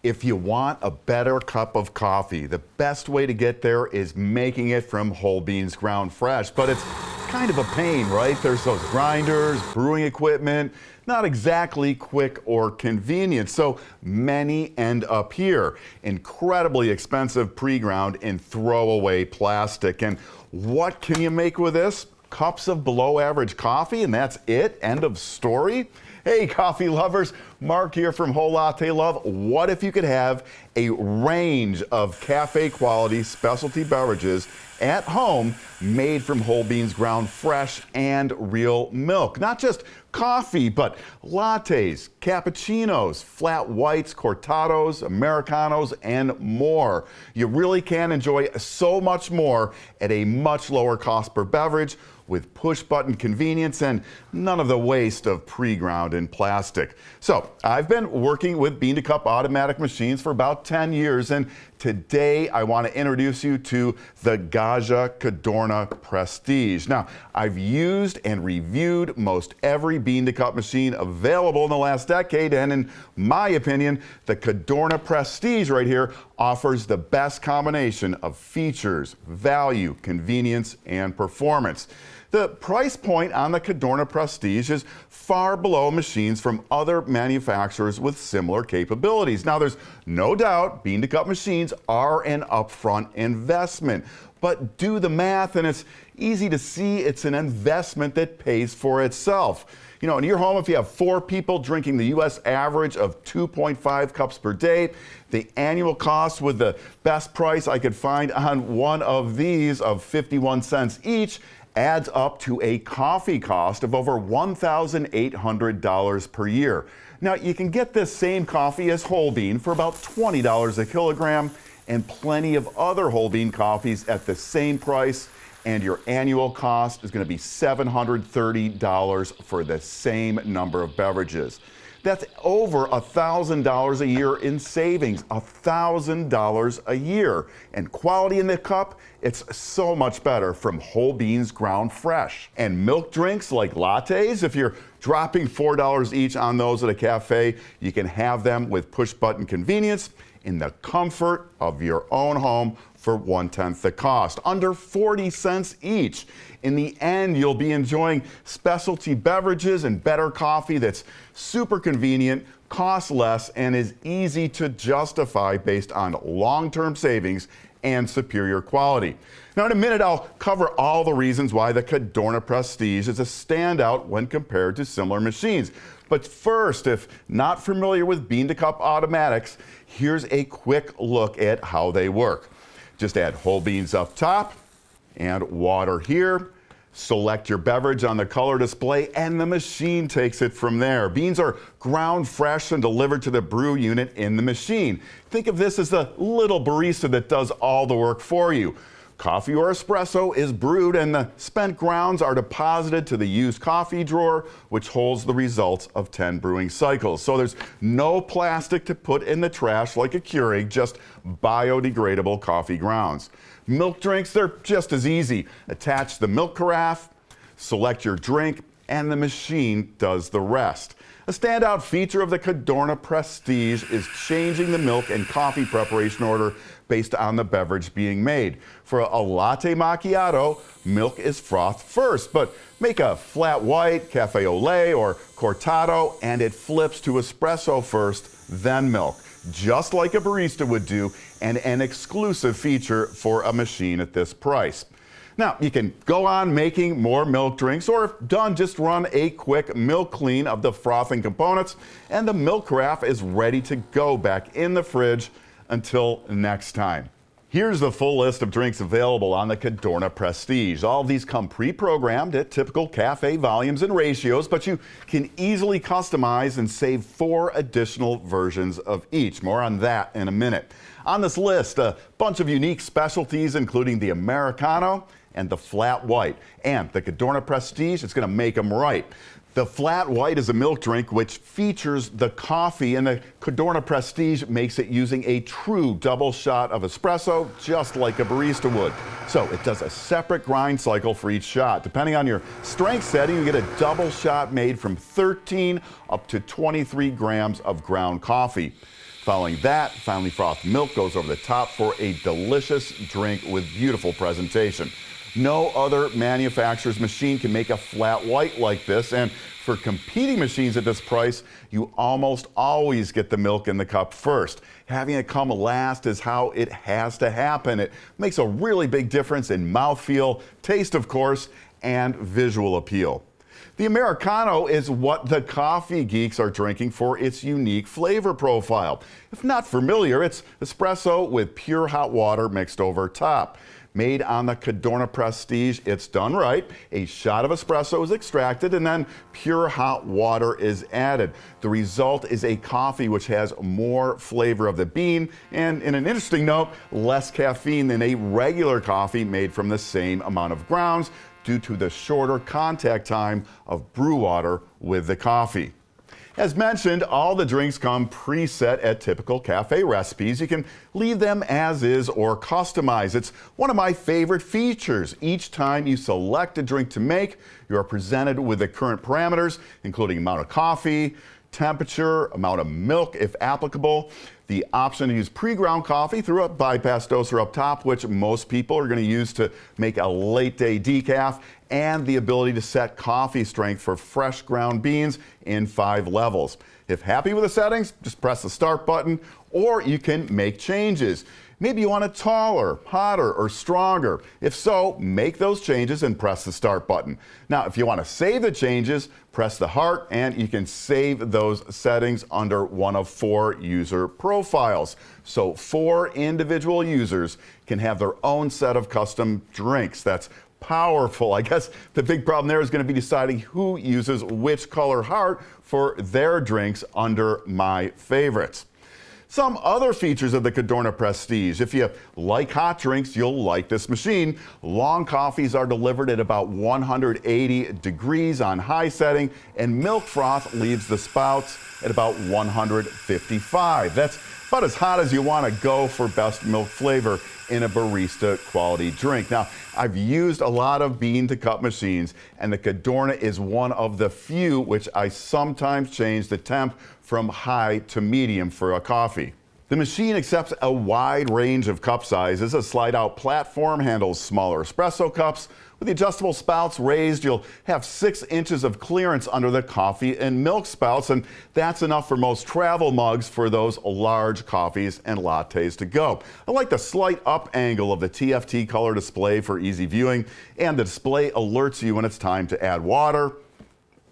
If you want a better cup of coffee, the best way to get there is making it from whole beans ground fresh. But it's kind of a pain, right? There's those grinders, brewing equipment, not exactly quick or convenient. So many end up here. Incredibly expensive pre-ground in throwaway plastic. And what can you make with this? Cups of below average coffee, and that's it? End of story? Hey, coffee lovers, Mark here from Whole Latte Love. What if you could have a range of cafe quality specialty beverages at home made from whole beans ground fresh and real milk? Not just coffee, but lattes, cappuccinos, flat whites, cortados, Americanos, and more. You really can enjoy so much more at a much lower cost per beverage with push-button convenience and none of the waste of pre-ground in plastic. So I've been working with bean-to-cup automatic machines for about 10 years, and today I want to introduce you to the Gaggia Cadorna Prestige. Now, I've used and reviewed most every bean-to-cup machine available in the last decade, and in my opinion, the Cadorna Prestige right here offers the best combination of features, value, convenience, and performance. The price point on the Cadorna Prestige is far below machines from other manufacturers with similar capabilities. Now, there's no doubt bean-to-cup machines are an upfront investment, but do the math and it's easy to see it's an investment that pays for itself. You know, in your home, if you have 4 people drinking the U.S. average of 2.5 cups per day, the annual cost with the best price I could find on one of these of 51 cents each adds up to a coffee cost of over $1,800 per year. Now, you can get this same coffee as whole bean for about $20 a kilogram and plenty of other whole bean coffees at the same price, and your annual cost is going to be $730 for the same number of beverages. That's over $1,000 a year in savings, $1,000 a year. And quality in the cup, it's so much better from whole beans ground fresh. And milk drinks like lattes, if you're dropping $4 each on those at a cafe, you can have them with push-button convenience in the comfort of your own home for 1/10 the cost, under 40 cents each. In the end, you'll be enjoying specialty beverages and better coffee that's super convenient, costs less, and is easy to justify based on long-term savings and superior quality. Now, in a minute, I'll cover all the reasons why the Cadorna Prestige is a standout when compared to similar machines. But first, if not familiar with bean-to-cup automatics, here's a quick look at how they work. Just add whole beans up top and water here. Select your beverage on the color display and the machine takes it from there. Beans are ground fresh and delivered to the brew unit in the machine. Think of this as the little barista that does all the work for you. Coffee or espresso is brewed and the spent grounds are deposited to the used coffee drawer, which holds the results of 10 brewing cycles. So there's no plastic to put in the trash like a Keurig, just biodegradable coffee grounds. Milk drinks, they're just as easy. Attach the milk carafe, select your drink, and the machine does the rest. A standout feature of the Cadorna Prestige is changing the milk and coffee preparation order based on the beverage being made. For a latte macchiato, milk is frothed first, but make a flat white, cafe au lait, or cortado, and it flips to espresso first, then milk, just like a barista would do, and an exclusive feature for a machine at this price. Now, you can go on making more milk drinks, or if done, just run a quick milk clean of the frothing components, and the milk carafe is ready to go back in the fridge until next time. Here's the full list of drinks available on the Cadorna Prestige. All of these come pre-programmed at typical cafe volumes and ratios, but you can easily customize and save 4 additional versions of each. More on that in a minute. On this list, a bunch of unique specialties, including the Americano and the flat white. And the Cadorna Prestige is going to make them right. The flat white is a milk drink which features the coffee, and the Cadorna Prestige makes it using a true double shot of espresso, just like a barista would. So it does a separate grind cycle for each shot. Depending on your strength setting, you get a double shot made from 13 up to 23 grams of ground coffee. Following that, finely frothed milk goes over the top for a delicious drink with beautiful presentation. No other manufacturer's machine can make a flat white like this, and for competing machines at this price, you almost always get the milk in the cup first. Having it come last is how it has to happen. It makes a really big difference in mouthfeel, taste of course, and visual appeal. The Americano is what the coffee geeks are drinking for its unique flavor profile. If not familiar, it's espresso with pure hot water mixed over top. Made on the Cadorna Prestige, it's done right. A shot of espresso is extracted and then pure hot water is added. The result is a coffee which has more flavor of the bean and, in an interesting note, less caffeine than a regular coffee made from the same amount of grounds, due to the shorter contact time of brew water with the coffee. As mentioned, all the drinks come preset at typical cafe recipes. You can leave them as is or customize. It's one of my favorite features. Each time you select a drink to make, you are presented with the current parameters, including amount of coffee, temperature, amount of milk if applicable, the option to use pre-ground coffee through a bypass doser up top, which most people are going to use to make a late day decaf, and the ability to set coffee strength for fresh ground beans in 5 levels. If happy with the settings, just press the start button, or you can make changes. Maybe you want it taller, hotter, or stronger. If so, make those changes and press the start button. Now, if you want to save the changes, press the heart and you can save those settings under one of 4 user profiles. So 4 individual users can have their own set of custom drinks. That's powerful. I guess the big problem there is going to be deciding who uses which color heart for their drinks under my favorites. Some other features of the Cadorna Prestige. If you like hot drinks, you'll like this machine. Long coffees are delivered at about 180 degrees on high setting, and milk froth leaves the spouts at about 155. That's about as hot as you want to go for best milk flavor in a barista quality drink. Now, I've used a lot of bean to cup machines, and the Cadorna is one of the few which I sometimes change the temp from high to medium for a coffee. The machine accepts a wide range of cup sizes. A slide-out platform handles smaller espresso cups. With the adjustable spouts raised, you'll have 6 inches of clearance under the coffee and milk spouts, and that's enough for most travel mugs for those large coffees and lattes to go. I like the slight up angle of the TFT color display for easy viewing, and the display alerts you when it's time to add water,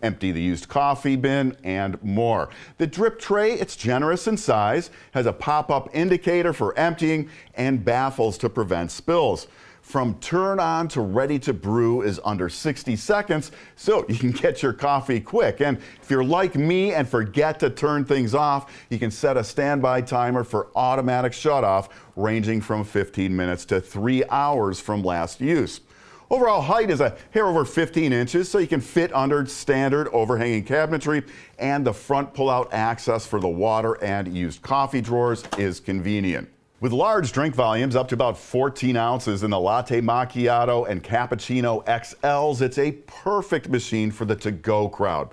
empty the used coffee bin, and more. The drip tray, it's generous in size, has a pop-up indicator for emptying and baffles to prevent spills. From turn on to ready to brew is under 60 seconds, so you can get your coffee quick. And if you're like me and forget to turn things off, you can set a standby timer for automatic shutoff, ranging from 15 minutes to 3 hours from last use. Overall height is a hair over 15 inches, so you can fit under standard overhanging cabinetry, and the front pull-out access for the water and used coffee drawers is convenient. With large drink volumes up to about 14 ounces in the latte macchiato and cappuccino XLs, it's a perfect machine for the to-go crowd.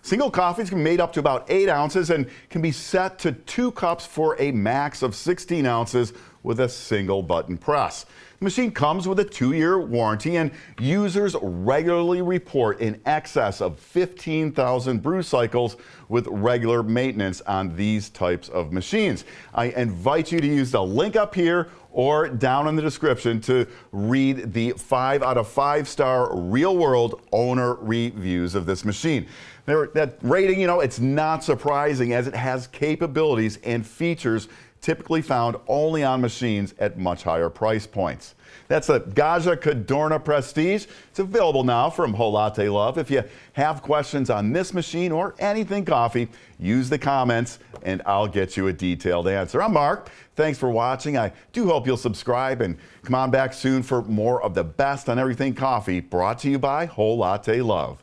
Single coffees can be made up to about 8 ounces and can be set to 2 cups for a max of 16 ounces with a single button press. The machine comes with a 2-year warranty, and users regularly report in excess of 15,000 brew cycles with regular maintenance on these types of machines. I invite you to use the link up here or down in the description to read the 5 out of 5-star real-world owner reviews of this machine. That rating, it's not surprising, as it has capabilities and features typically found only on machines at much higher price points. That's the Gaggia Cadorna Prestige. It's available now from Whole Latte Love. If you have questions on this machine or anything coffee, use the comments and I'll get you a detailed answer. I'm Mark. Thanks for watching. I do hope you'll subscribe and come on back soon for more of the best on everything coffee, brought to you by Whole Latte Love.